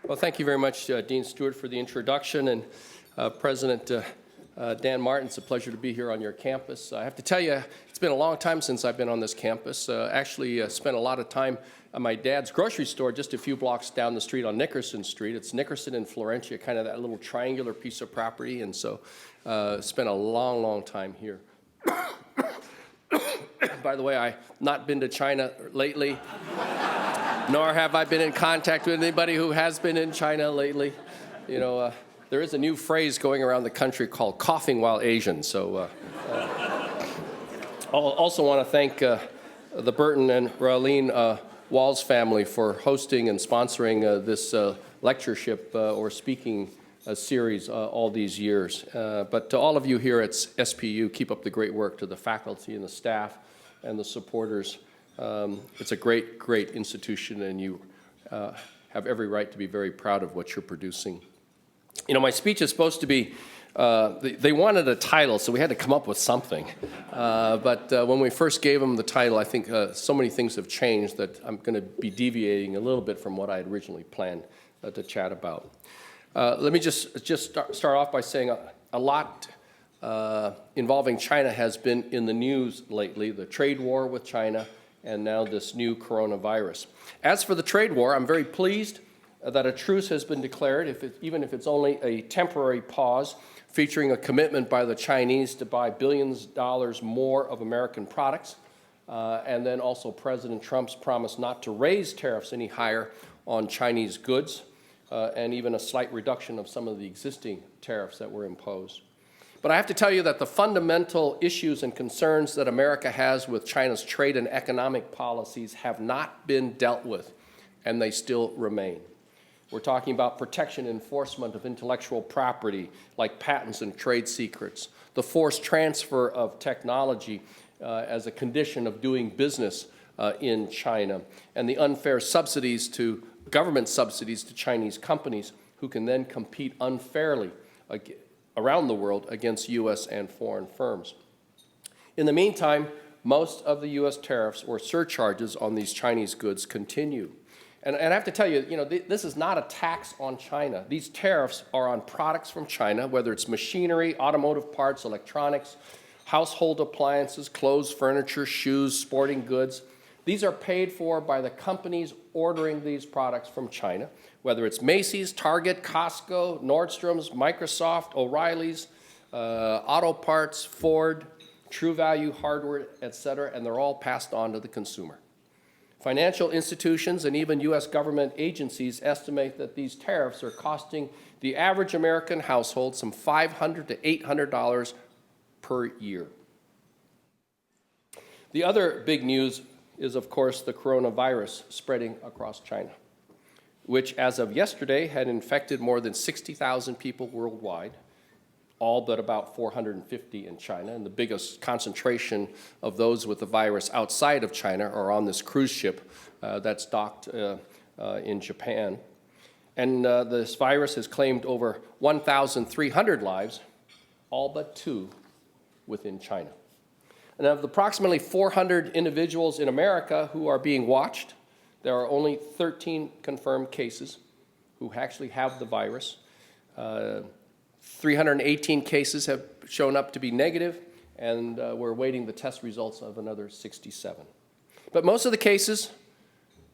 Well, thank you very much, Dean Stewart, for the introduction, and President Dan Martin. It's a pleasure to be here on your campus. I have to tell you, it's been a long time since I've been on this campus. Actually, spent a lot of time at my dad's grocery store just a few blocks down the street on Nickerson Street. It's Nickerson and Florentia, kind of that little triangular piece of property, and so spent a long, long time here. By the way, I've not been to China lately, nor have I been in contact with anybody who has been in China lately. You know, there is a new phrase going around the country called coughing while Asian. So I also want to thank the Burton and Ralene Walls family for hosting and sponsoring this lectureship or speaking series all these years. But to all of you here at SPU, keep up the great work. To the faculty and the staff and the supporters. It's a great, great institution, and you have every right to be very proud of what you're producing. You know, my speech is supposed to be, they wanted a title, so we had to come up with something. But when we first gave them the title, I think so many things have changed that I'm going to be deviating a little bit from what I had originally planned to chat about. Let me just start off by saying a lot involving China has been in the news lately, the trade war with China, and now this new coronavirus. As for the trade war, I'm very pleased that a truce has been declared, even if it's only a temporary pause, featuring a commitment by the Chinese to buy billions of dollars more of American products, and then also President Trump's promise not to raise tariffs any higher on Chinese goods, and even a slight reduction of some of the existing tariffs that were imposed. But I have to tell you that the fundamental issues and concerns that America has with China's trade and economic policies have not been dealt with, and they still remain. We're talking about protection and enforcement of intellectual property, like patents and trade secrets, the forced transfer of technology as a condition of doing business in China, and the unfair government subsidies to Chinese companies who can then compete unfairly around the world against U.S. and foreign firms. In the meantime, most of the U.S. tariffs or surcharges on these Chinese goods continue. And I have to tell you, this is not a tax on China. These tariffs are on products from China, whether it's machinery, automotive parts, electronics, household appliances, clothes, furniture, shoes, sporting goods. These are paid for by the companies ordering these products from China, whether it's Macy's, Target, Costco, Nordstrom's, Microsoft, O'Reilly's, Auto Parts, Ford, True Value Hardware, etc., and they're all passed on to the consumer. Financial institutions and even U.S. government agencies estimate that these tariffs are costing the average American household some $500 to $800 per year. The other big news is, of course, the coronavirus spreading across China, which as of yesterday had infected more than 60,000 people worldwide, all but about 450 in China. And the biggest concentration of those with the virus outside of China are on this cruise ship that's docked in Japan. And this virus has claimed over 1,300 lives, all but 2 within China. And of the approximately 400 individuals in America who are being watched, there are only 13 confirmed cases who actually have the virus. 318 cases have shown up to be negative, and we're awaiting the test results of another 67. But most of the cases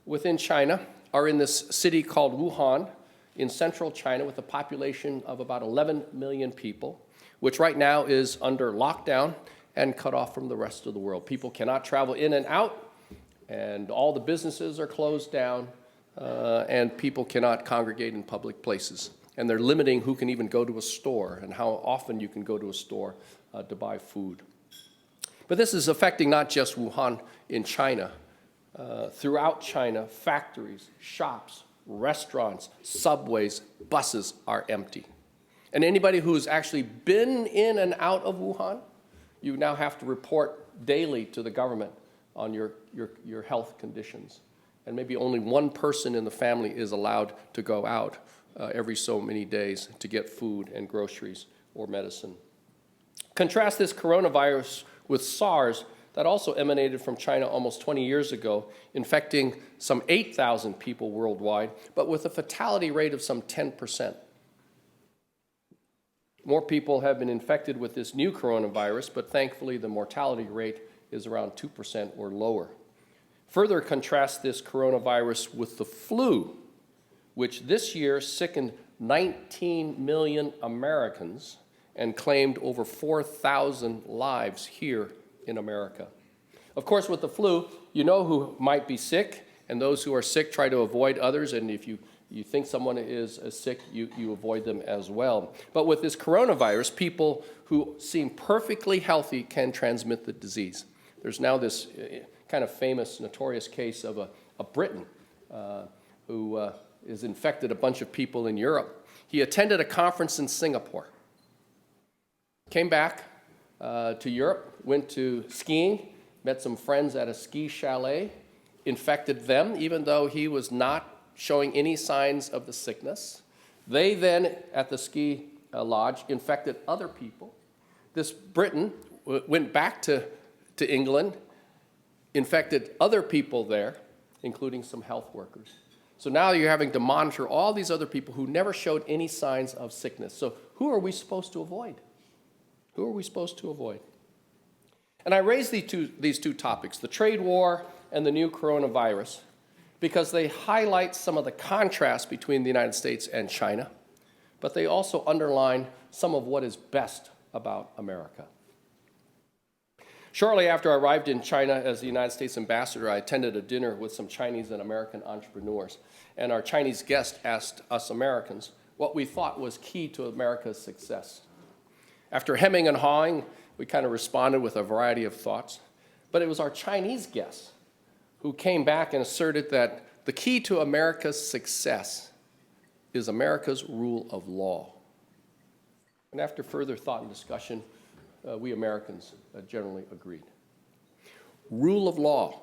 within China are in this city called Wuhan in central China with a population of about 11 million people, which right now is under lockdown and cut off from the rest of the world. People cannot travel in and out, and all the businesses are closed down, and people cannot congregate in public places. And they're limiting who can even go to a store and how often you can go to a store to buy food. But this is affecting not just Wuhan in China. Throughout China, factories, shops, restaurants, subways, buses are empty. And anybody who's actually been in and out of Wuhan, you now have to report daily to the government on your health conditions. And maybe only one person in the family is allowed to go out every so many days to get food and groceries or medicine. Contrast this coronavirus with SARS that also emanated from China almost 20 years ago, infecting some 8,000 people worldwide, but with a fatality rate of some 10%. More people have been infected with this new coronavirus, but thankfully the mortality rate is around 2% or lower. Further contrast this coronavirus with the flu, which this year sickened 19 million Americans and claimed over 4,000 lives here in America. Of course, with the flu, you know who might be sick, and those who are sick try to avoid others, and if you think someone is sick, you avoid them as well. But with this coronavirus, people who seem perfectly healthy can transmit the disease. There's now this kind of famous, notorious case of a Briton who has infected a bunch of people in Europe. He attended a conference in Singapore, came back to Europe, went to skiing, met some friends at a ski chalet, infected them, even though he was not showing any signs of the sickness. They then, at the ski lodge, infected other people. This Briton went back to England, infected other people there, including some health workers. So now you're having to monitor all these other people who never showed any signs of sickness. So who are we supposed to avoid? Who are we supposed to avoid? And I raise these two topics, the trade war and the new coronavirus, because they highlight some of the contrast between the United States and China, but they also underline some of what is best about America. Shortly after I arrived in China as the United States ambassador, I attended a dinner with some Chinese and American entrepreneurs, and our Chinese guest asked us Americans what we thought was key to America's success. After hemming and hawing, we kind of responded with a variety of thoughts, but it was our Chinese guest who came back and asserted that the key to America's success is America's rule of law. And after further thought and discussion, we Americans generally agreed. Rule of law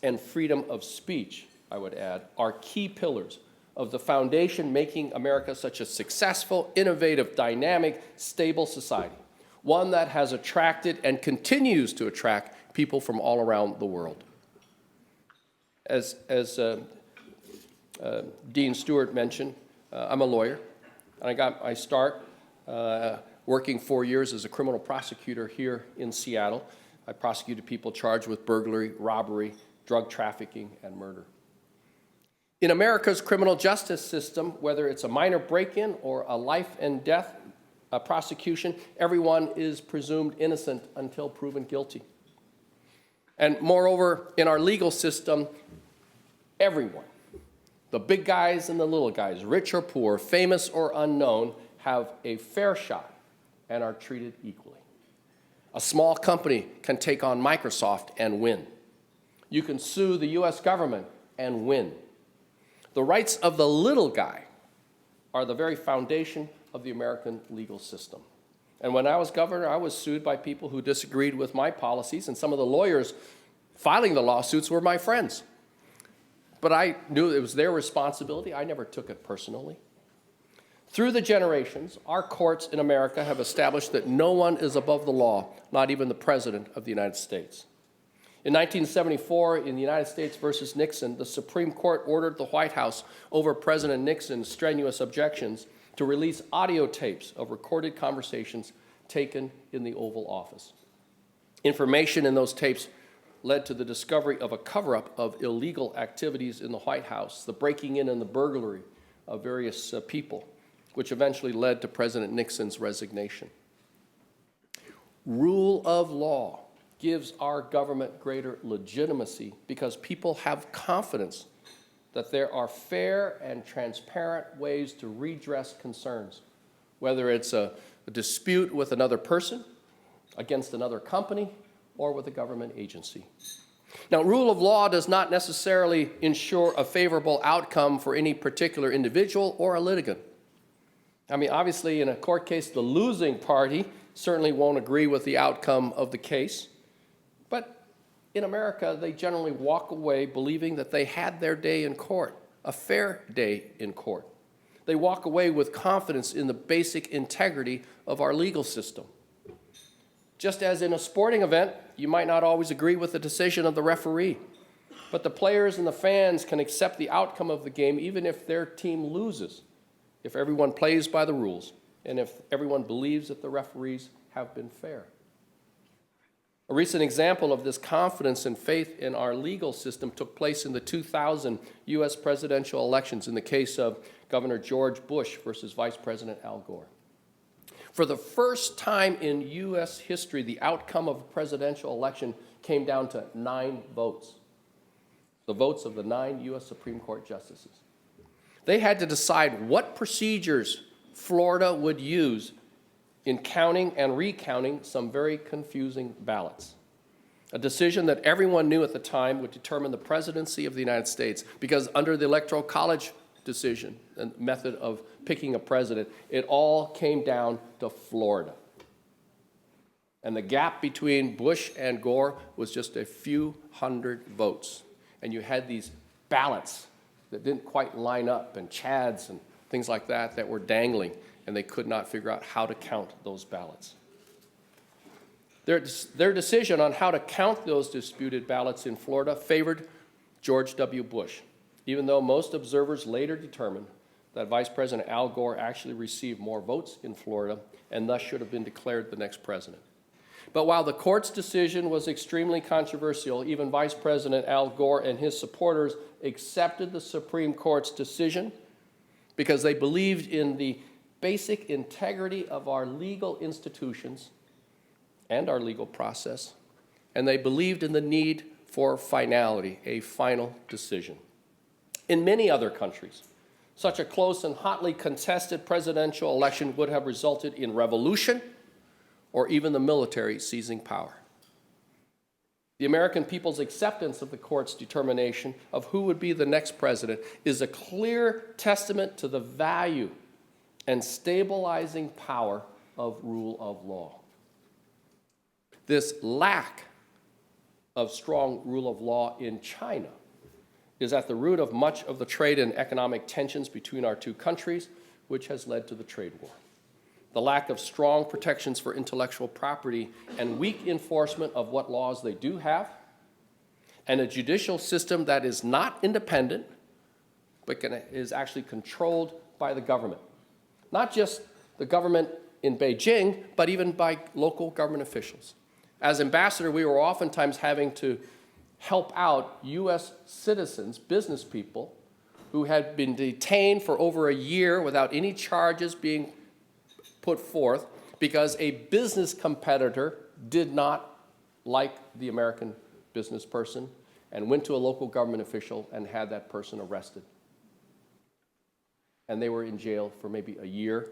and freedom of speech, I would add, are key pillars of the foundation making America such a successful, innovative, dynamic, stable society, one that has attracted and continues to attract people from all around the world. As Dean Stewart mentioned, I'm a lawyer, and I got my start working 4 years as a criminal prosecutor here in Seattle. I prosecuted people charged with burglary, robbery, drug trafficking, and murder. In America's criminal justice system, whether it's a minor break-in or a life and death prosecution, everyone is presumed innocent until proven guilty. And moreover, in our legal system, everyone, the big guys and the little guys, rich or poor, famous or unknown, have a fair shot and are treated equally. A small company can take on Microsoft and win. You can sue the US government and win. The rights of the little guy are the very foundation of the American legal system. And when I was governor, I was sued by people who disagreed with my policies, and some of the lawyers filing the lawsuits were my friends. But I knew it was their responsibility. I never took it personally. Through the generations, our courts in America have established that no one is above the law, not even the President of the United States. In 1974, in the United States versus Nixon, the Supreme Court ordered the White House, over President Nixon's strenuous objections, to release audio tapes of recorded conversations taken in the Oval Office. Information in those tapes led to the discovery of a cover-up of illegal activities in the White House, the breaking in and the burglary of various people, which eventually led to President Nixon's resignation. Rule of law gives our government greater legitimacy because people have confidence that there are fair and transparent ways to redress concerns, whether it's a dispute with another person, against another company, or with a government agency. Now, rule of law does not necessarily ensure a favorable outcome for any particular individual or a litigant. I mean, obviously, in a court case, the losing party certainly won't agree with the outcome of the case. But in America, they generally walk away believing that they had their day in court, a fair day in court. They walk away with confidence in the basic integrity of our legal system. Just as in a sporting event, you might not always agree with the decision of the referee, but the players and the fans can accept the outcome of the game even if their team loses, if everyone plays by the rules, and if everyone believes that the referees have been fair. A recent example of this confidence and faith in our legal system took place in the 2000 U.S. presidential elections in the case of Governor George Bush versus Vice President Al Gore. For the first time in U.S. history, the outcome of a presidential election came down to 9 votes, the votes of the 9 U.S. Supreme Court justices. They had to decide what procedures Florida would use in counting and recounting some very confusing ballots. A decision that everyone knew at the time would determine the presidency of the United States, because under the Electoral College decision and method of picking a president, it all came down to Florida. And the gap between Bush and Gore was just a few hundred votes. And you had these ballots that didn't quite line up, and chads and things like that were dangling, and they could not figure out how to count those ballots. Their decision on how to count those disputed ballots in Florida favored George W. Bush, even though most observers later determined that Vice President Al Gore actually received more votes in Florida and thus should have been declared the next president. But while the court's decision was extremely controversial, even Vice President Al Gore and his supporters accepted the Supreme Court's decision because they believed in the basic integrity of our legal institutions and our legal process, and they believed in the need for finality, a final decision. In many other countries, such a close and hotly contested presidential election would have resulted in revolution or even the military seizing power. The American people's acceptance of the court's determination of who would be the next president is a clear testament to the value and stabilizing power of rule of law. This lack of strong rule of law in China is at the root of much of the trade and economic tensions between our two countries, which has led to the trade war. The lack of strong protections for intellectual property and weak enforcement of what laws they do have, and a judicial system that is not independent, but is actually controlled by the government. Not just the government in Beijing, but even by local government officials. As ambassador, we were oftentimes having to help out U.S. citizens, business people, who had been detained for over a year without any charges being put forth because a business competitor did not like the American business person and went to a local government official and had that person arrested. And they were in jail for maybe a year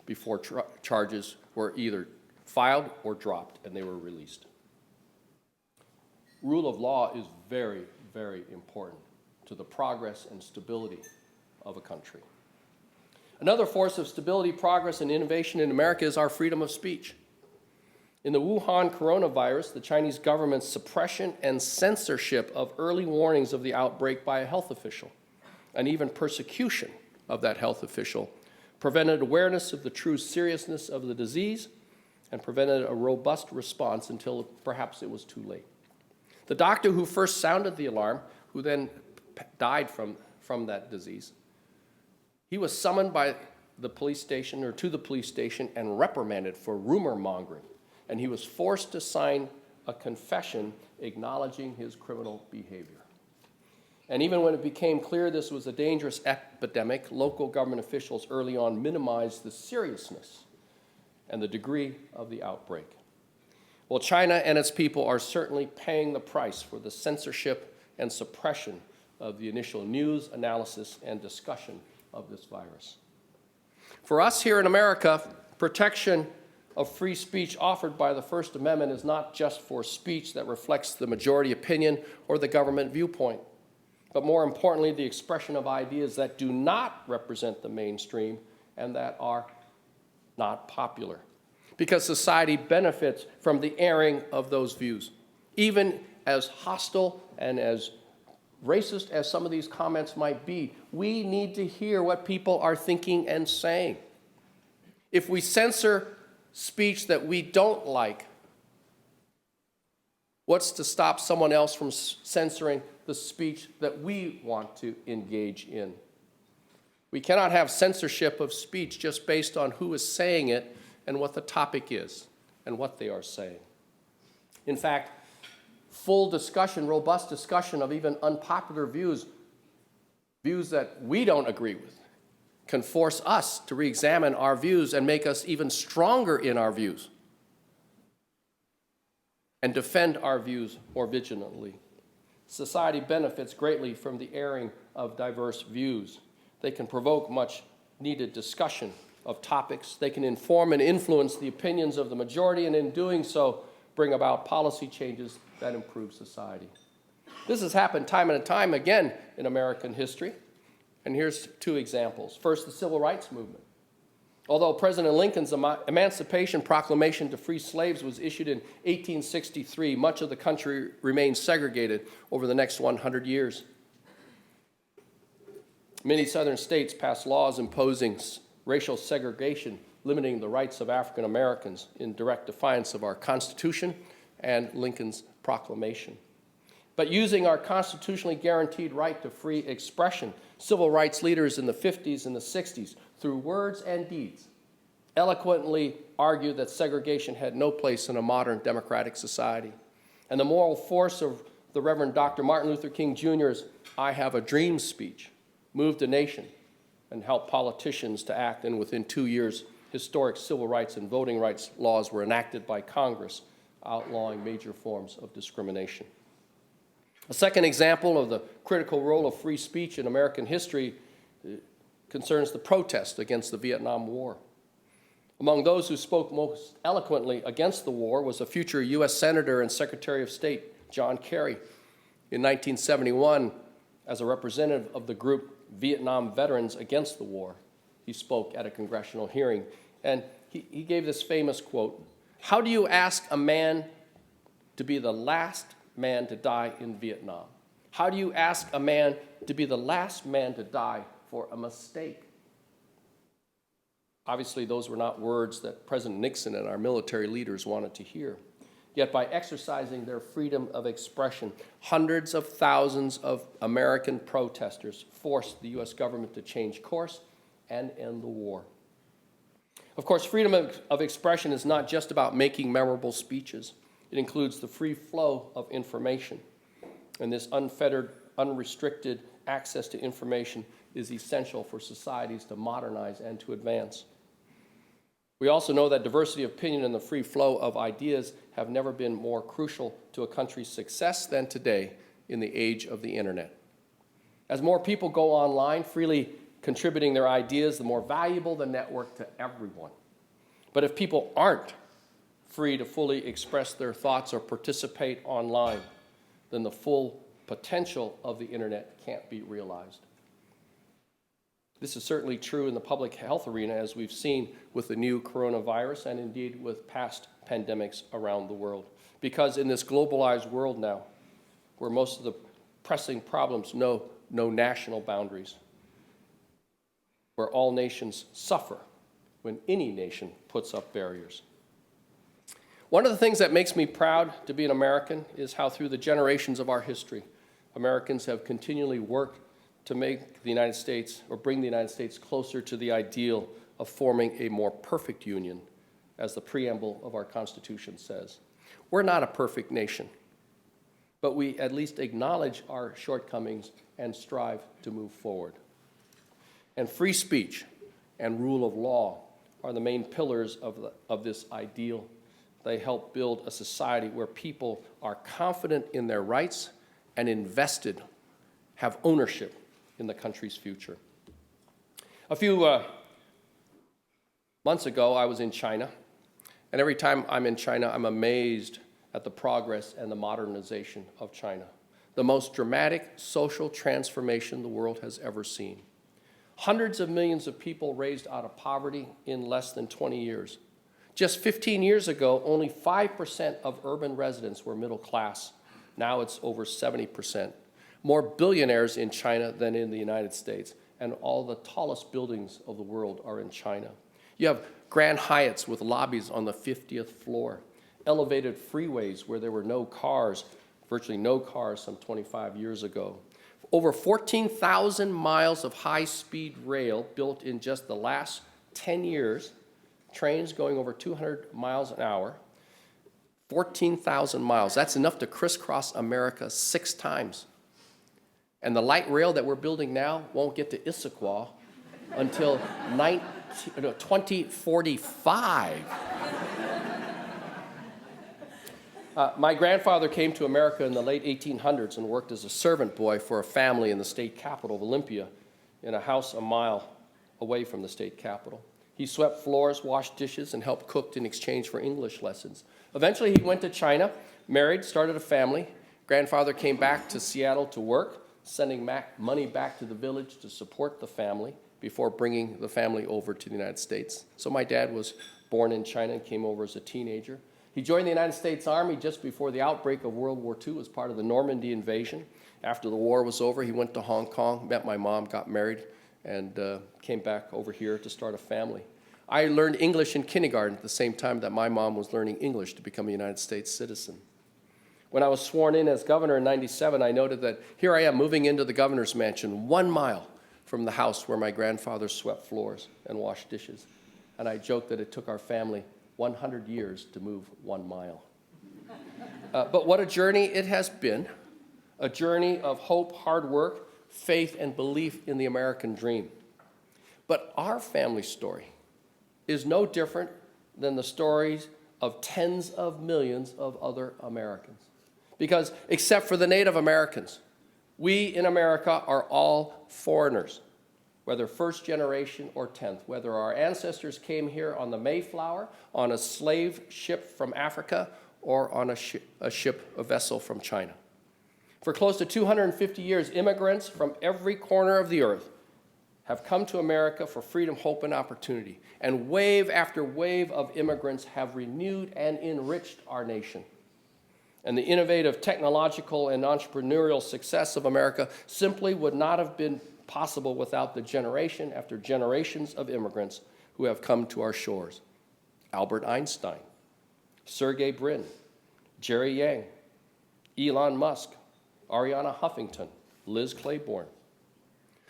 before charges were either filed or dropped, and they were released. Rule of law is very, very important to the progress and stability of a country. Another force of stability, progress, and innovation in America is our freedom of speech. In the Wuhan coronavirus, the Chinese government's suppression and censorship of early warnings of the outbreak by a health official, and even persecution of that health official, prevented awareness of the true seriousness of the disease and prevented a robust response until perhaps it was too late. The doctor who first sounded the alarm, who then died from that disease, he was summoned by the police station or to the police station and reprimanded for rumor mongering. And he was forced to sign a confession acknowledging his criminal behavior. And even when it became clear this was a dangerous epidemic, local government officials early on minimized the seriousness and the degree of the outbreak. Well, China and its people are certainly paying the price for the censorship and suppression of the initial news, analysis, and discussion of this virus. For us here in America, protection of free speech offered by the First Amendment is not just for speech that reflects the majority opinion or the government viewpoint, but more importantly, the expression of ideas that do not represent the mainstream and that are not popular, because society benefits from the airing of those views. Even as hostile and as racist as some of these comments might be, we need to hear what people are thinking and saying. If we censor speech that we don't like, What's to stop someone else from censoring the speech that we want to engage in? We cannot have censorship of speech just based on who is saying it and what the topic is and what they are saying. In fact, full discussion, robust discussion of even unpopular views that we don't agree with, can force us to re-examine our views and make us even stronger in our views and defend our views more vigilantly. Society benefits greatly from the airing of diverse views. They can provoke much needed discussion of topics. They can inform and influence the opinions of the majority, and in doing so, bring about policy changes that improve society. This has happened time and time again in American history, and here's two examples. First, the Civil Rights Movement. Although President Lincoln's Emancipation Proclamation to free slaves was issued in 1863, much of the country remained segregated over the next 100 years. Many southern states passed laws imposing racial segregation, limiting the rights of African Americans in direct defiance of our Constitution and Lincoln's proclamation. But using our constitutionally guaranteed right to free expression, civil rights leaders in the 50s and the 60s, through words and deeds, eloquently argued that segregation had no place in a modern democratic society. And the moral force of the Reverend Dr. Martin Luther King Jr.'s "I Have a Dream" speech moved a nation and helped politicians to act, and within 2 years, historic civil rights and voting rights laws were enacted by Congress, outlawing major forms of discrimination. A second example of the critical role of free speech in American history concerns the protest against the Vietnam War. Among those who spoke most eloquently against the war was a future U.S. Senator and Secretary of State, John Kerry. In 1971, as a representative of the group Vietnam Veterans Against the War, he spoke at a congressional hearing, and he gave this famous quote: "How do you ask a man to be the last man to die in Vietnam? How do you ask a man to be the last man to die for a mistake?" Obviously, those were not words that President Nixon and our military leaders wanted to hear. Yet by exercising their freedom of expression, hundreds of thousands of American protesters forced the U.S. government to change course and end the war. Of course, freedom of expression is not just about making memorable speeches. It includes the free flow of information. And this unfettered, unrestricted access to information is essential for societies to modernize and to advance. We also know that diversity of opinion and the free flow of ideas have never been more crucial to a country's success than today in the age of the internet. As more people go online, freely contributing their ideas, the more valuable the network to everyone. But if people aren't free to fully express their thoughts or participate online, then the full potential of the internet can't be realized. This is certainly true in the public health arena, as we've seen with the new coronavirus and indeed with past pandemics around the world. Because in this globalized world now, where most of the pressing problems know no national boundaries, where all nations suffer when any nation puts up barriers. One of the things that makes me proud to be an American is how through the generations of our history, Americans have continually worked to make the United States, or bring the United States closer to the ideal of forming a more perfect union, as the preamble of our Constitution says. We're not a perfect nation, but we at least acknowledge our shortcomings and strive to move forward. And free speech and rule of law are the main pillars of this ideal. They help build a society where people are confident in their rights and invested, have ownership in the country's future. A few months ago, I was in China, and every time I'm in China, I'm amazed at the progress and the modernization of China, the most dramatic social transformation the world has ever seen. Hundreds of millions of people raised out of poverty in less than 20 years. Just 15 years ago, only 5% of urban residents were middle class. Now it's over 70%. More billionaires in China than in the United States, and all the tallest buildings of the world are in China. You have Grand Hyatts with lobbies on the 50th floor, elevated freeways where there were no cars, virtually no cars some 25 years ago. Over 14,000 miles of high-speed rail built in just the last 10 years, trains going over 200 miles an hour, 14,000 miles. That's enough to crisscross America 6 times. And the light rail that we're building now won't get to Issaquah until 2045. My grandfather came to America in the late 1800s and worked as a servant boy for a family in the state capital of Olympia in a house a mile away from the state capital. He swept floors, washed dishes, and helped cook in exchange for English lessons. Eventually, he went to China, married, started a family. Grandfather came back to Seattle to work, sending money back to the village to support the family before bringing the family over to the United States. So my dad was born in China and came over as a teenager. He joined the United States Army just before the outbreak of World War II as part of the Normandy invasion. After the war was over, he went to Hong Kong, met my mom, got married, and came back over here to start a family. I learned English in kindergarten at the same time that my mom was learning English to become a United States citizen. When I was sworn in as governor in '97, I noted that here I am moving into the governor's mansion 1 mile from the house where my grandfather swept floors and washed dishes. And I joked that it took our family 100 years to move 1 mile. But what a journey it has been, a journey of hope, hard work, faith, and belief in the American dream. But our family story is no different than the stories of tens of millions of other Americans. Because except for the Native Americans, we in America are all foreigners, whether first generation or 10th, whether our ancestors came here on the Mayflower, on a slave ship from Africa, or on a vessel from China. For close to 250 years, immigrants from every corner of the earth have come to America for freedom, hope, and opportunity. And wave after wave of immigrants have renewed and enriched our nation. And the innovative technological and entrepreneurial success of America simply would not have been possible without the generation after generations of immigrants who have come to our shores. Albert Einstein, Sergey Brin, Jerry Yang, Elon Musk, Ariana Huffington, Liz Claiborne.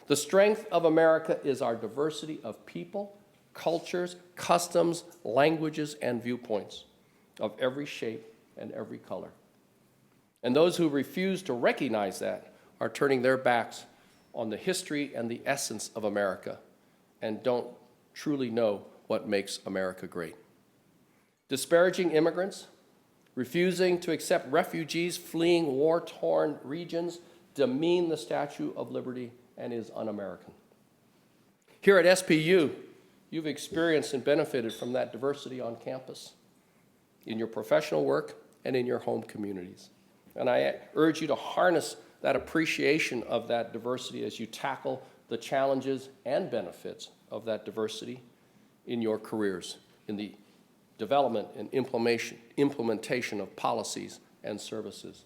The strength of America is our diversity of people, cultures, customs, languages, and viewpoints of every shape and every color. And those who refuse to recognize that are turning their backs on the history and the essence of America and don't truly know what makes America great. Disparaging immigrants, refusing to accept refugees fleeing war-torn regions demean the Statue of Liberty and is un-American. Here at SPU, you've experienced and benefited from that diversity on campus, in your professional work and in your home communities. And I urge you to harness that appreciation of that diversity as you tackle the challenges and benefits of that diversity in your careers, in the development and implementation of policies and services.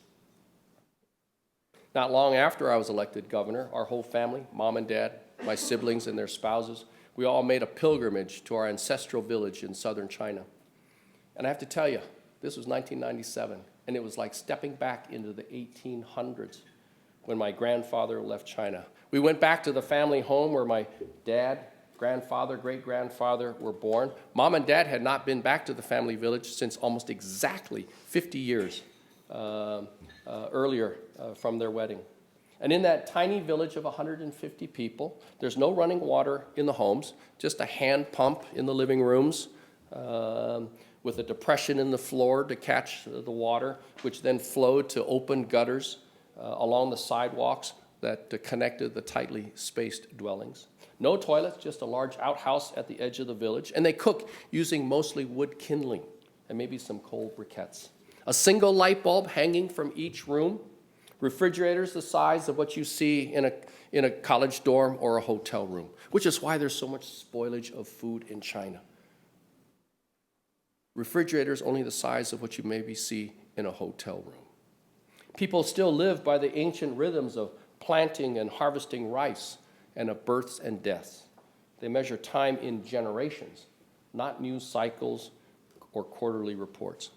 Not long after I was elected governor, our whole family, mom and dad, my siblings and their spouses, we all made a pilgrimage to our ancestral village in southern China. And I have to tell you, this was 1997, and it was like stepping back into the 1800s when my grandfather left China. We went back to the family home where my dad, grandfather, great-grandfather were born. Mom and dad had not been back to the family village since almost exactly 50 years earlier from their wedding. And in that tiny village of 150 people, there's no running water in the homes, just a hand pump in the living rooms with a depression in the floor to catch the water, which then flowed to open gutters along the sidewalks that connected the tightly spaced dwellings. No toilets, just a large outhouse at the edge of the village, and they cook using mostly wood kindling and maybe some coal briquettes. A single light bulb hanging from each room, refrigerators the size of what you see in a college dorm or a hotel room, which is why there's so much spoilage of food in China. Refrigerators only the size of what you maybe see in a hotel room. People still live by the ancient rhythms of planting and harvesting rice and of births and deaths. They measure time in generations, not news cycles or quarterly reports.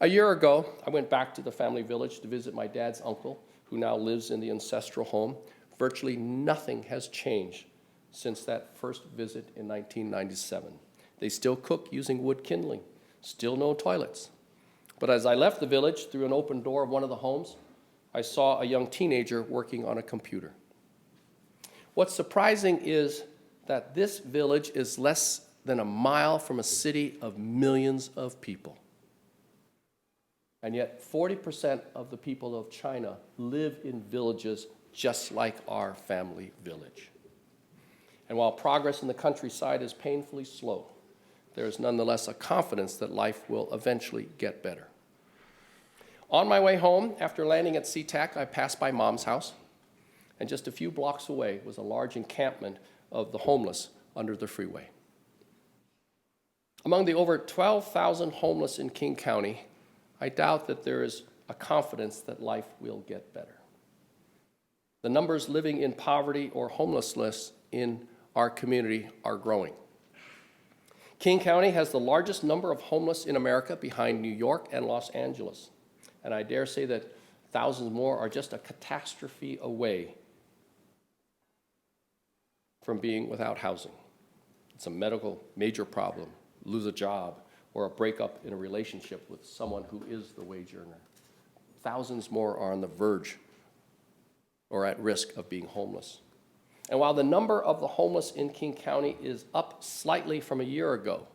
A year ago, I went back to the family village to visit my dad's uncle, who now lives in the ancestral home. Virtually nothing has changed since that first visit in 1997. They still cook using wood kindling, still no toilets. But as I left the village through an open door of one of the homes, I saw a young teenager working on a computer. What's surprising is that this village is less than a mile from a city of millions of people. And yet 40% of the people of China live in villages just like our family village. And while progress in the countryside is painfully slow, there is nonetheless a confidence that life will eventually get better. On my way home, after landing at SeaTac, I passed by Mom's house, and just a few blocks away was a large encampment of the homeless under the freeway. Among the over 12,000 homeless in King County, I doubt that there is a confidence that life will get better. The numbers living in poverty or homelessness in our community are growing. King County has the largest number of homeless in America behind New York and Los Angeles. And I dare say that thousands more are just a catastrophe away from being without housing. It's a medical major problem, lose a job, or a breakup in a relationship with someone who is the wage earner. Thousands more are on the verge or at risk of being homeless. And while the number of the homeless in King County is up slightly from a year ago,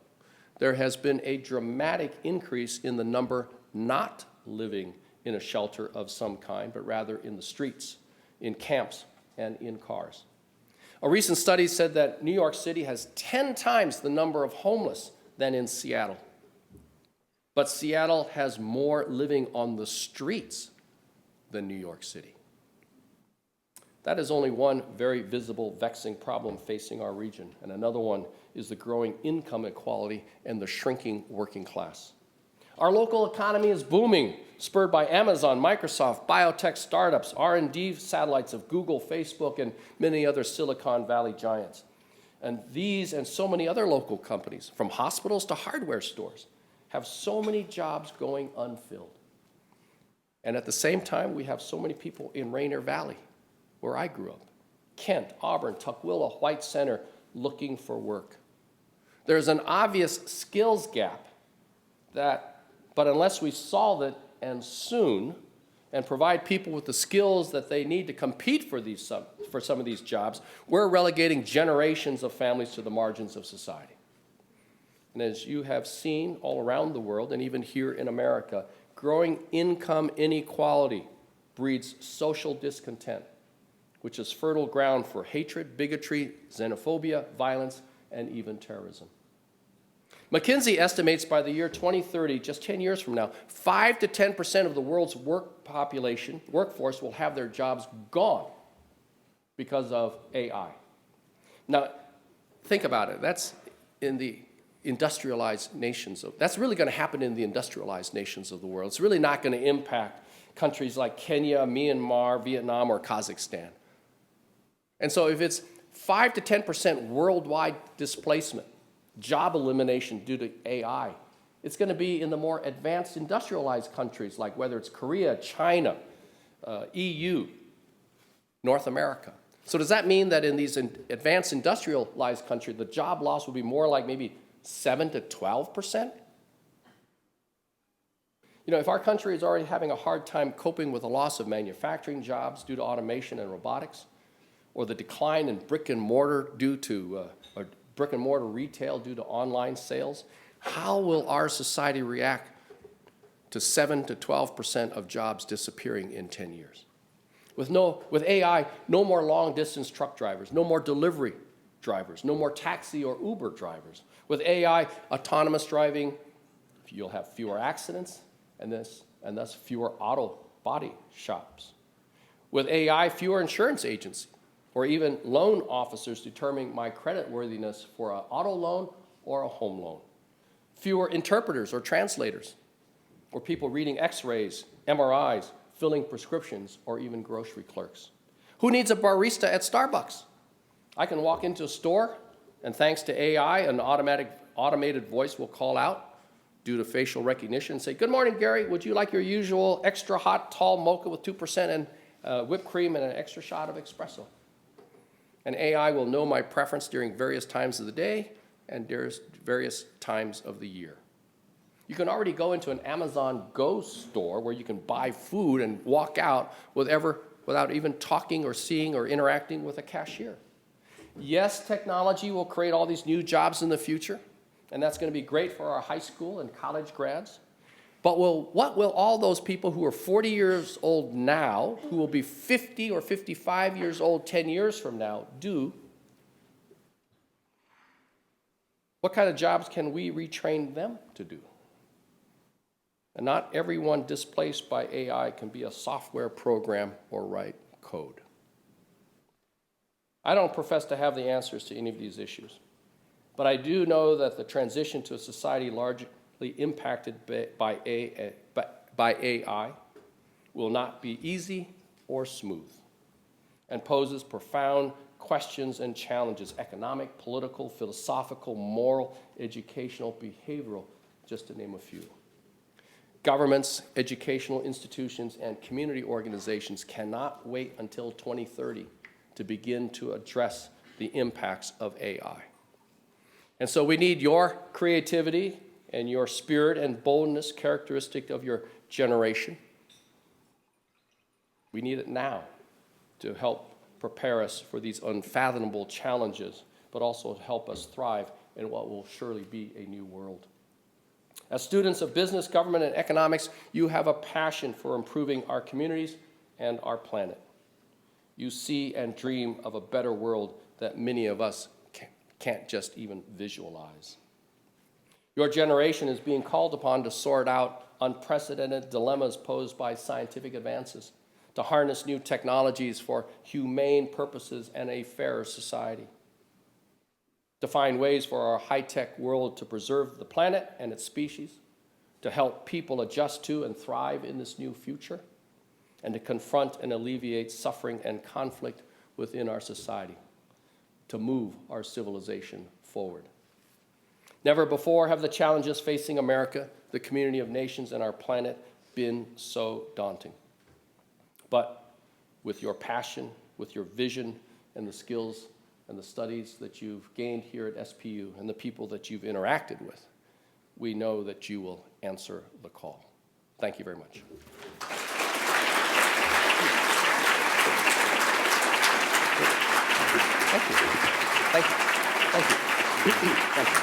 there has been a dramatic increase in the number not living in a shelter of some kind, but rather in the streets, in camps, and in cars. A recent study said that New York City has 10 times the number of homeless than in Seattle. But Seattle has more living on the streets than New York City. That is only one very visible, vexing problem facing our region, and another one is the growing income inequality and the shrinking working class. Our local economy is booming, spurred by Amazon, Microsoft, biotech startups, R&D satellites of Google, Facebook, and many other Silicon Valley giants. And these and so many other local companies, from hospitals to hardware stores, have so many jobs going unfilled. And at the same time, we have so many people in Rainier Valley, where I grew up, Kent, Auburn, Tukwila, White Center, looking for work. There's an obvious skills gap but unless we solve it, and soon, and provide people with the skills that they need to compete for some of these jobs, we're relegating generations of families to the margins of society. And as you have seen all around the world, and even here in America, growing income inequality breeds social discontent, which is fertile ground for hatred, bigotry, xenophobia, violence, and even terrorism. McKinsey estimates by the year 2030, just 10 years from now, 5 to 10% of the world's workforce will have their jobs gone because of AI. Now, think about it. That's in the industrialized nations. That's really going to happen in the industrialized nations of the world. It's really not going to impact countries like Kenya, Myanmar, Vietnam, or Kazakhstan. And so if it's 5 to 10% worldwide displacement, job elimination due to AI, it's going to be in the more advanced industrialized countries, like whether it's Korea, China, EU, North America. So does that mean that in these advanced industrialized countries, the job loss will be more like maybe 7 to 12%? You know, if our country is already having a hard time coping with the loss of manufacturing jobs due to automation and robotics, or the decline in brick and mortar retail due to online sales, how will our society react to 7 to 12% of jobs disappearing in 10 years? With AI, no more long-distance truck drivers, no more delivery drivers, no more taxi or Uber drivers. With AI, autonomous driving, you'll have fewer accidents and thus fewer auto body shops. With AI, fewer insurance agents, or even loan officers determining my creditworthiness for an auto loan or a home loan. Fewer interpreters or translators, or people reading x-rays, MRIs, filling prescriptions, or even grocery clerks. Who needs a barista at Starbucks? I can walk into a store, and thanks to AI, an automated voice will call out, due to facial recognition, say, "Good morning, Gary. Would you like your usual extra hot tall mocha with 2% and whipped cream and an extra shot of espresso?" And AI will know my preference during various times of the day and various times of the year. You can already go into an Amazon Go store where you can buy food and walk out without even talking or seeing or interacting with a cashier. Yes, technology will create all these new jobs in the future, and that's going to be great for our high school and college grads. But what will all those people who are 40 years old now, who will be 50 or 55 years old 10 years from now, do? What kind of jobs can we retrain them to do? And not everyone displaced by AI can be a software program or write code. I don't profess to have the answers to any of these issues, but I do know that the transition to a society largely impacted by AI will not be easy or smooth, and poses profound questions and challenges: economic, political, philosophical, moral, educational, behavioral, just to name a few. Governments, educational institutions, and community organizations cannot wait until 2030 to begin to address the impacts of AI. And so we need your creativity and your spirit and boldness, characteristic of your generation. We need it now to help prepare us for these unfathomable challenges, but also to help us thrive in what will surely be a new world. As students of business, government, and economics, you have a passion for improving our communities and our planet. You see and dream of a better world that many of us can't just even visualize. Your generation is being called upon to sort out unprecedented dilemmas posed by scientific advances, to harness new technologies for humane purposes and a fairer society, to find ways for our high-tech world to preserve the planet and its species, to help people adjust to and thrive in this new future, and to confront and alleviate suffering and conflict within our society, to move our civilization forward. Never before have the challenges facing America, the community of nations, and our planet been so daunting. But with your passion, with your vision, and the skills and the studies that you've gained here at SPU and the people that you've interacted with, we know that you will answer the call. Thank you very much. Thank you. Thank you. Thank you. Thank you.